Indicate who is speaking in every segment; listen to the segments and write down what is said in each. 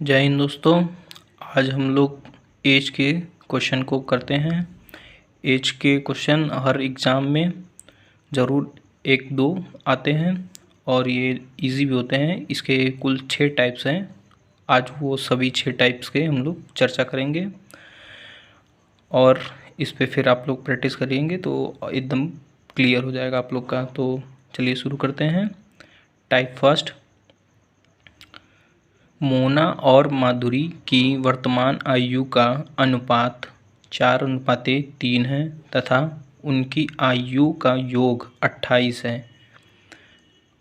Speaker 1: जय हिंद दोस्तों। आज हम लोग एज के क्वेश्चन को करते हैं। एज के क्वेश्चन हर एग्ज़ाम में ज़रूर एक दो आते हैं और ये इजी भी होते हैं। इसके कुल 6 टाइप्स हैं। आज वो सभी 6 टाइप्स के हम लोग चर्चा करेंगे और इस पे फिर आप लोग प्रैक्टिस करेंगे तो एकदम क्लियर हो जाएगा आप लोग का। तो चलिए शुरू करते हैं। टाइप फर्स्ट, मोना और माधुरी की वर्तमान आयु का अनुपात 4:3 है तथा उनकी आयु का योग 28 है।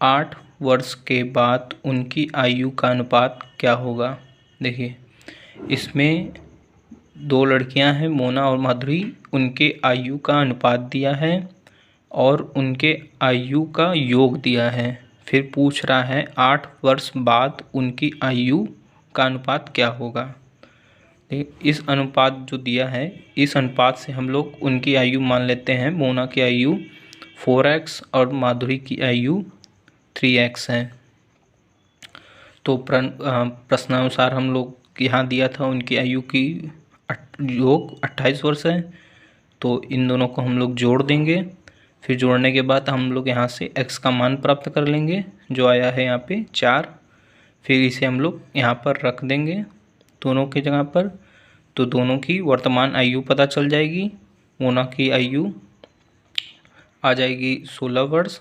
Speaker 1: 8 वर्ष के बाद उनकी आयु का अनुपात क्या होगा? देखिए, इसमें 2 लड़कियां हैं मोना और माधुरी, उनके आयु का अनुपात दिया है और उनके आयु का योग दिया है। फिर पूछ रहा है 8 वर्ष बाद उनकी आयु का अनुपात क्या होगा। इस अनुपात जो दिया है, इस अनुपात से हम लोग उनकी आयु मान लेते हैं। मोना की आयु 4x और माधुरी की आयु 3x है। तो प्रश्नानुसार हम लोग यहाँ दिया था उनकी आयु की योग 28 वर्ष है। तो इन दोनों को हम लोग जोड़ देंगे। फिर जोड़ने के बाद हम लोग यहाँ से x का मान प्राप्त कर लेंगे जो आया है यहाँ पे 4। फिर इसे हम लोग यहाँ पर रख देंगे दोनों की जगह पर। तो दोनों की वर्तमान आयु पता चल जाएगी। मोना की आयु आ जाएगी 16 वर्ष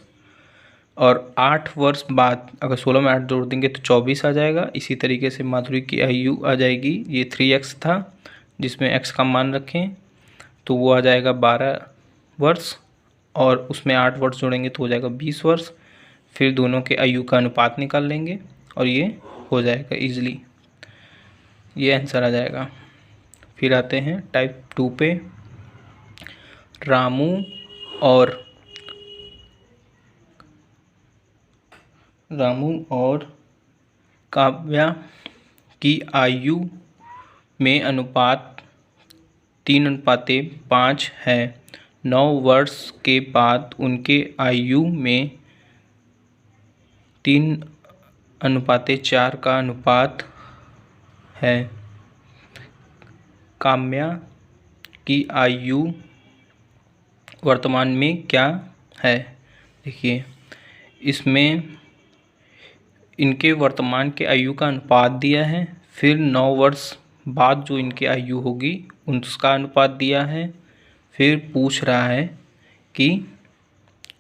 Speaker 1: और 8 वर्ष बाद अगर 16 में 8 जोड़ देंगे तो 24 आ जाएगा। इसी तरीके से माधुरी की आयु आ जाएगी, ये 3x था जिसमें x का मान रखें तो वो आ जाएगा 12 वर्ष और उसमें 8 वर्ष जोड़ेंगे तो हो जाएगा 20 वर्ष। फिर दोनों के आयु का अनुपात निकाल लेंगे और ये हो जाएगा इजीली, ये आंसर आ जाएगा। फिर आते हैं टाइप 2 पे। रामू और काव्या की आयु में अनुपात 3:5 है। 9 वर्ष के बाद उनके आयु में 3:4 का अनुपात है। काम्या की आयु वर्तमान में क्या है? देखिए, इसमें इनके वर्तमान के आयु का अनुपात दिया है। फिर 9 वर्ष बाद जो इनकी आयु होगी उसका अनुपात दिया है। फिर पूछ रहा है कि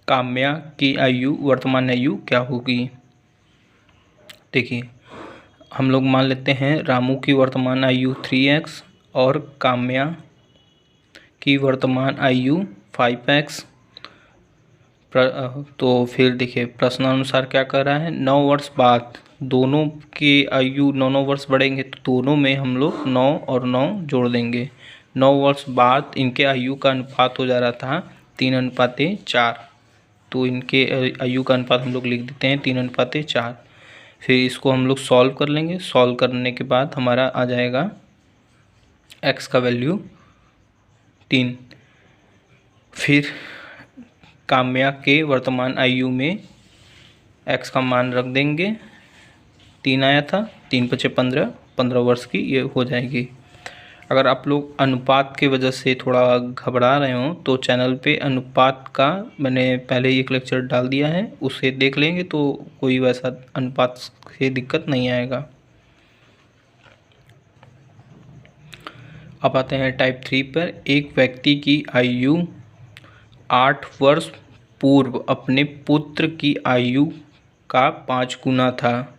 Speaker 1: काम्या की आयु वर्तमान आयु क्या होगी। देखिए, हम लोग मान लेते हैं रामू की वर्तमान आयु 3x और काम्या की वर्तमान आयु 5x। तो फिर देखिए प्रश्नानुसार क्या कर रहा है, 9 वर्ष बाद दोनों की आयु 9 वर्ष बढ़ेंगे तो दोनों में हम लोग 9 और 9 जोड़ देंगे। 9 वर्ष बाद इनके आयु का अनुपात हो जा रहा था 3:4। तो इनके आयु का अनुपात हम लोग लिख देते हैं 3:4। फिर इसको हम लोग सॉल्व कर लेंगे। सॉल्व करने के बाद हमारा आ जाएगा x का वैल्यू 3। फिर काम्या के वर्तमान आयु में x का मान रख देंगे। 3 आया था, 3×5 = 15 वर्ष की ये हो जाएगी। अगर आप लोग अनुपात की वजह से थोड़ा घबरा रहे हो तो चैनल पे अनुपात का मैंने पहले ही एक लेक्चर डाल दिया है, उसे देख लेंगे तो कोई वैसा अनुपात से दिक्कत नहीं आएगा। अब आते हैं टाइप 3 पर। एक व्यक्ति की आयु 8 वर्ष पूर्व अपने पुत्र की आयु का 5 गुना था।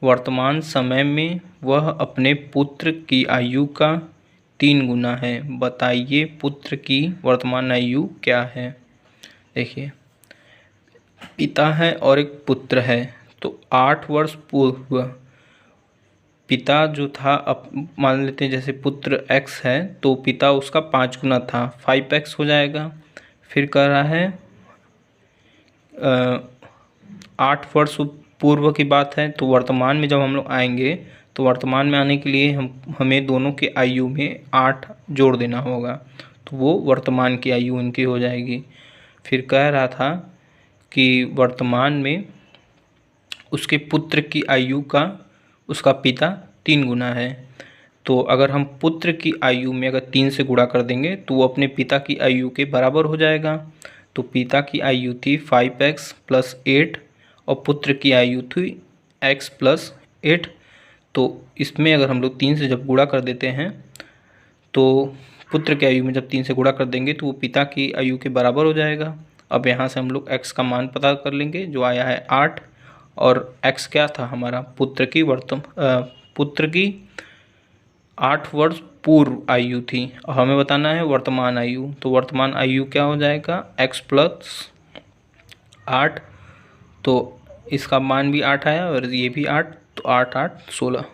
Speaker 1: वर्तमान समय में वह अपने पुत्र की आयु का 3 गुना है। बताइए पुत्र की वर्तमान आयु क्या है। देखिए, पिता है और एक पुत्र है। तो 8 वर्ष पूर्व पिता जो था, अब मान लेते हैं जैसे पुत्र x है तो पिता उसका 5 गुना था, 5x हो जाएगा। फिर कह रहा है 8 वर्ष पूर्व की बात है तो वर्तमान में जब हम लोग आएंगे तो वर्तमान में आने के लिए हमें दोनों के आयु में 8 जोड़ देना होगा तो वो वर्तमान की आयु उनकी हो जाएगी। फिर कह रहा था कि वर्तमान में उसके पुत्र की आयु का उसका पिता 3 गुना है। तो अगर हम पुत्र की आयु में अगर 3 से गुणा कर देंगे तो वो अपने पिता की आयु के बराबर हो जाएगा। तो पिता की आयु थी 5x + 8 और पुत्र की आयु थी x + 8। तो इसमें अगर हम लोग 3 से जब गुणा कर देते हैं तो पुत्र की आयु में जब 3 से गुणा कर देंगे तो वो पिता की आयु के बराबर हो जाएगा। अब यहाँ से हम लोग x का मान पता कर लेंगे जो आया है 8, और x क्या था हमारा, पुत्र की 8 वर्ष पूर्व आयु थी और हमें बताना है वर्तमान आयु। तो वर्तमान आयु क्या हो जाएगा, x + 8। तो इसका मान भी 8 आया और ये भी 8, तो 8 8 16।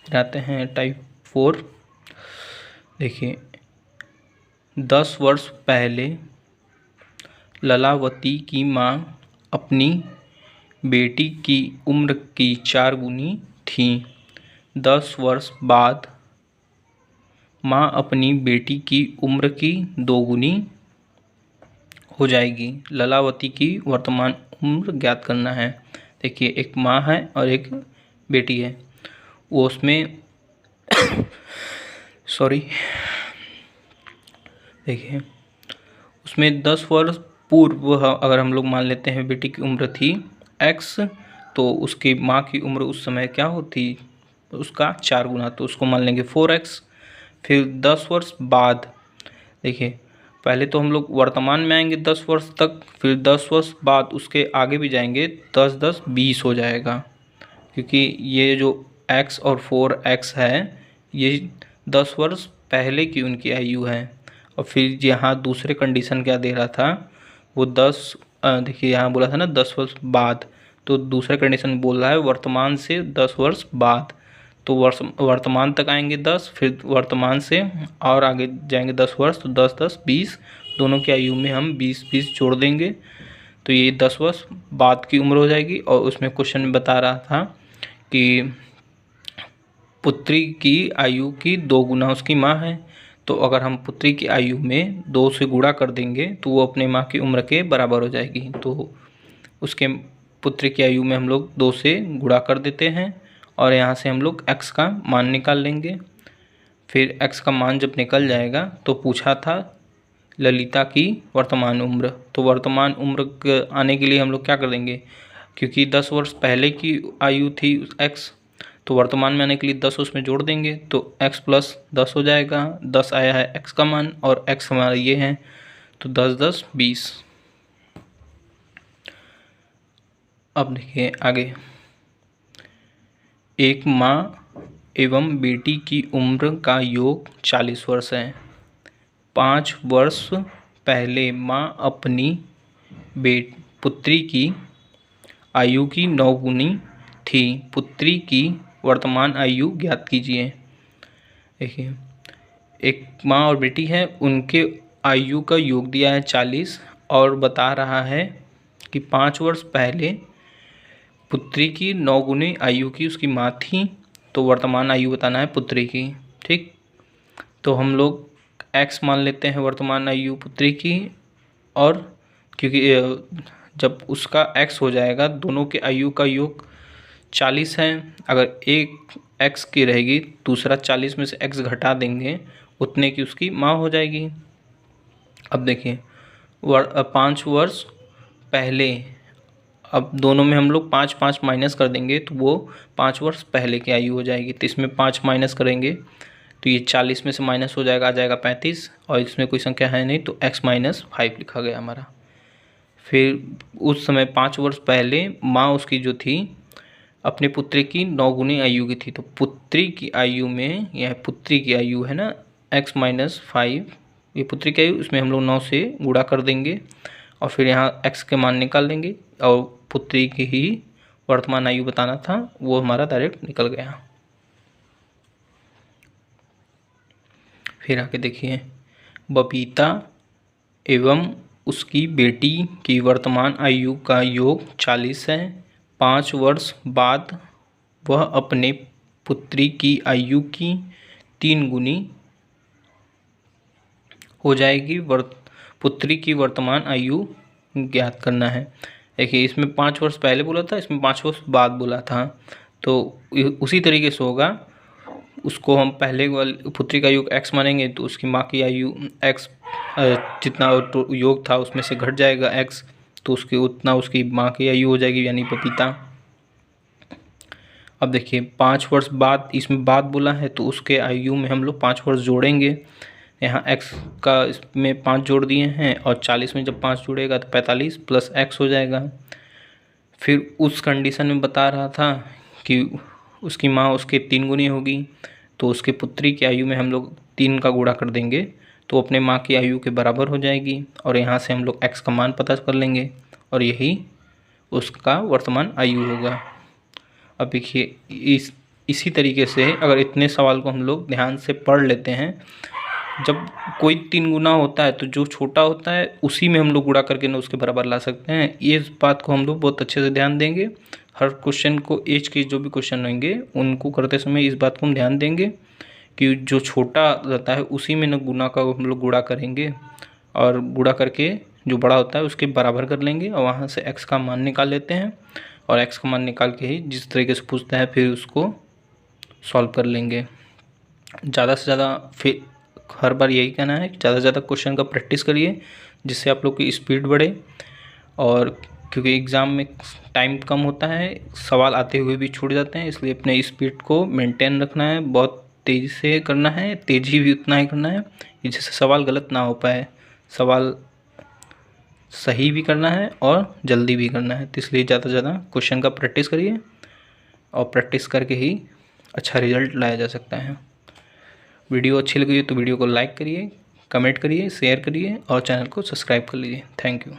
Speaker 1: जाते हैं टाइप 4। देखिए 10 वर्ष पहले ललावती की माँ अपनी बेटी की उम्र की 4 गुनी थी। 10 वर्ष बाद माँ अपनी बेटी की उम्र की 2 गुनी हो जाएगी। ललावती की वर्तमान उम्र ज्ञात करना है। देखिए एक माँ है और एक बेटी है, वो उसमें सॉरी देखिए उसमें 10 वर्ष पूर्व अगर हम लोग मान लेते हैं बेटी की उम्र थी x, तो उसकी माँ की उम्र उस समय क्या होती, उसका 4 गुना, तो उसको मान लेंगे 4x। फिर 10 वर्ष बाद, देखिए पहले तो हम लोग वर्तमान में आएंगे 10 वर्ष तक, फिर 10 वर्ष बाद उसके आगे भी जाएंगे, 10 10 20 हो जाएगा, क्योंकि ये जो x और 4x है ये 10 वर्ष पहले की उनकी आयु है। और फिर यहाँ दूसरे कंडीशन क्या दे रहा था, वो 10 देखिए यहाँ बोला था ना 10 वर्ष बाद, तो दूसरा कंडीशन बोल रहा है वर्तमान से 10 वर्ष बाद। तो वर्तमान तक आएंगे 10, फिर वर्तमान से और आगे जाएंगे 10 वर्ष, तो 10 10 20, दोनों की आयु में हम 20 20 जोड़ देंगे, तो ये 10 वर्ष बाद की उम्र हो जाएगी। और उसमें क्वेश्चन में बता रहा था कि पुत्री की आयु की 2 गुना उसकी माँ है, तो अगर हम पुत्री की आयु में 2 से गुणा कर देंगे तो वो अपने माँ की उम्र के बराबर हो जाएगी। तो उसके पुत्री की आयु में हम लोग 2 से गुणा कर देते हैं और यहाँ से हम लोग x का मान निकाल लेंगे। फिर x का मान जब निकल जाएगा तो पूछा था ललिता की वर्तमान उम्र, तो वर्तमान उम्र आने के लिए हम लोग क्या कर देंगे, क्योंकि 10 वर्ष पहले की आयु थी x, तो वर्तमान में आने के लिए 10 उसमें जोड़ देंगे, तो x + 10 हो जाएगा। 10 आया है x का मान और x हमारा ये है, तो 10 10 20। अब देखिए आगे, एक माँ एवं बेटी की उम्र का योग 40 वर्ष है। 5 वर्ष पहले माँ अपनी पुत्री की आयु की 9 गुनी थी। पुत्री की वर्तमान आयु ज्ञात कीजिए। देखिए एक माँ और बेटी है, उनके आयु का योग दिया है 40 और बता रहा है कि 5 वर्ष पहले पुत्री की 9 गुनी आयु की उसकी माँ थी, तो वर्तमान आयु बताना है पुत्री की। ठीक, तो हम लोग x मान लेते हैं वर्तमान आयु पुत्री की, और क्योंकि जब उसका x हो जाएगा, दोनों के आयु का योग 40 है, अगर एक x की रहेगी दूसरा 40 में से x घटा देंगे, उतने की उसकी माँ हो जाएगी। अब देखिए 5 वर्ष पहले, अब दोनों में हम लोग 5 5 माइनस कर देंगे तो वो 5 वर्ष पहले की आयु हो जाएगी। तो इसमें 5 माइनस करेंगे तो ये 40 में से माइनस हो जाएगा, आ जाएगा 35, और इसमें कोई संख्या है नहीं तो x - 5 लिखा गया हमारा। फिर उस समय 5 वर्ष पहले माँ उसकी जो थी अपने पुत्री की 9 गुनी आयु की थी, तो पुत्री की आयु में, यह पुत्री की आयु है ना x - 5, ये पुत्री की आयु, इसमें हम लोग 9 से गुणा कर देंगे और फिर यहाँ x के मान निकाल देंगे, और पुत्री की ही वर्तमान आयु बताना था, वो हमारा डायरेक्ट निकल गया। फिर आगे देखिए, बबीता एवं उसकी बेटी की वर्तमान आयु का योग 40 है। 5 वर्ष बाद वह अपने पुत्री की आयु की 3 गुनी हो जाएगी। पुत्री की वर्तमान आयु ज्ञात करना है। देखिए इसमें 5 वर्ष पहले बोला था, इसमें 5 वर्ष बाद बोला था, तो उसी तरीके से होगा। उसको हम पहले वाली पुत्री का योग x मानेंगे तो उसकी माँ की आयु x जितना योग था उसमें से घट जाएगा x, तो उसके उतना उसकी माँ की आयु हो जाएगी, यानी पपीता। अब देखिए 5 वर्ष बाद, इसमें बाद बोला है तो उसके आयु में हम लोग 5 वर्ष जोड़ेंगे। यहाँ x का इसमें 5 जोड़ दिए हैं और 40 में जब 5 जुड़ेगा तो 45 प्लस x हो जाएगा। फिर उस कंडीशन में बता रहा था कि उसकी माँ उसके 3 गुनी होगी, तो उसके पुत्री की आयु में हम लोग 3 का गुणा कर देंगे तो अपने माँ की आयु के बराबर हो जाएगी, और यहाँ से हम लोग x का मान पता कर लेंगे और यही उसका वर्तमान आयु होगा। अब देखिए इसी तरीके से अगर इतने सवाल को हम लोग ध्यान से पढ़ लेते हैं, जब कोई 3 गुना होता है तो जो छोटा होता है उसी में हम लोग गुणा करके ना उसके बराबर ला सकते हैं। ये इस बात को हम लोग बहुत अच्छे से ध्यान देंगे। हर क्वेश्चन को, एज के जो भी क्वेश्चन होंगे उनको करते समय इस बात को हम ध्यान देंगे कि जो छोटा रहता है उसी में न गुना का हम लोग गुणा करेंगे, और गुणा करके जो बड़ा होता है उसके बराबर कर लेंगे और वहाँ से x का मान निकाल लेते हैं, और x का मान निकाल के ही जिस तरीके से पूछता है फिर उसको सॉल्व कर लेंगे। ज़्यादा से ज़्यादा फिर हर बार यही कहना है कि ज़्यादा से ज़्यादा क्वेश्चन का प्रैक्टिस करिए, जिससे आप लोग की स्पीड बढ़े। और क्योंकि एग्ज़ाम में टाइम कम होता है, सवाल आते हुए भी छूट जाते हैं, इसलिए अपने स्पीड को मेंटेन रखना है, बहुत तेज़ी से करना है, तेज़ी भी उतना ही करना है जिससे सवाल गलत ना हो पाए। सवाल सही भी करना है और जल्दी भी करना है, तो इसलिए ज़्यादा से ज़्यादा क्वेश्चन का प्रैक्टिस करिए, और प्रैक्टिस करके ही अच्छा रिजल्ट लाया जा सकता है। वीडियो अच्छी लगी तो वीडियो को लाइक करिए, कमेंट करिए, शेयर करिए और चैनल को सब्सक्राइब कर लीजिए। Thank you.